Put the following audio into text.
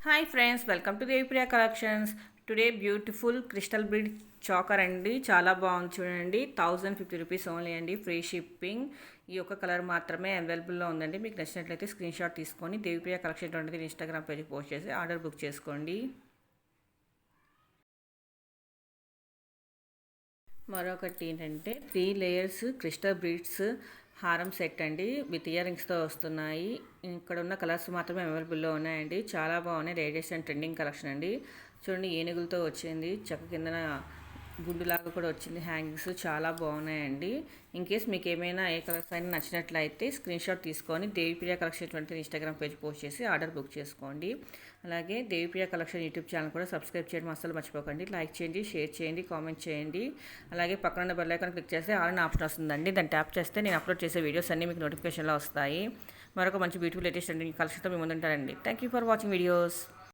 Hi friends, welcome to Devipriya collections. Today beautiful crystal breed choker అండి. చాలా బాగుంది చూడండి. 1050 రూపీస్ ఓన్లీ అండి, ఫ్రీ షిప్పింగ్. ఈ యొక్క కలర్ మాత్రమే అవైలబుల్లో ఉందండి. మీకు నచ్చినట్లయితే స్క్రీన్ షాట్ తీసుకొని దేవిప్రియ కలెక్షన్ అనేది ఇన్స్టాగ్రామ్ పేజ్కి పోస్ట్ చేసి ఆర్డర్ బుక్ చేసుకోండి. మరొకటి ఏంటంటే 3 లేయర్స్ క్రిస్టల్ బ్రీడ్స్ హారం సెట్ అండి, విత్ ఇయర్ రింగ్స్తో వస్తున్నాయి. ఇక్కడ ఉన్న కలర్స్ మాత్రమే అవైలబుల్లో ఉన్నాయండి. చాలా బాగున్నాయి. లేటెస్ట్ అండ్ ట్రెండింగ్ కలెక్షన్ అండి. చూడండి, ఏనుగులతో వచ్చింది. చక్క కిందన గుండులాగా కూడా వచ్చింది. హ్యాంగింగ్స్ చాలా బాగున్నాయండి. ఇన్ కేస్ మీకు ఏమైనా ఏ కలర్స్ అయినా నచ్చినట్లయితే స్క్రీన్ షాట్ తీసుకొని Devipriya collection 20 Instagram page post చేసి ఆర్డర్ బుక్ చేసుకోండి. అలాగే దేవిప్రియ కలెక్షన్ యూట్యూబ్ ఛానల్ కూడా సబ్స్క్రైబ్ చేయడం అస్సలు మర్చిపోకండి. లైక్ చేయండి, షేర్ చేయండి, కామెంట్ చేయండి. అలాగే పక్కన బెల్ ఐకాన్ క్లిక్ చేస్తే ఆల్ ఆప్షన్ వస్తుందండి. దాన్ని ట్యాప్ చేస్తే నేను అప్లోడ్ చేసే వీడియోస్ అన్నీ మీకు నోటిఫికేషన్లో వస్తాయి. మరొక మంచి బ్యూటిఫుల్ లేటెస్ట్ అండి కలెక్షన్తో మీ ముందుంటారండి. Thank you for watching videos.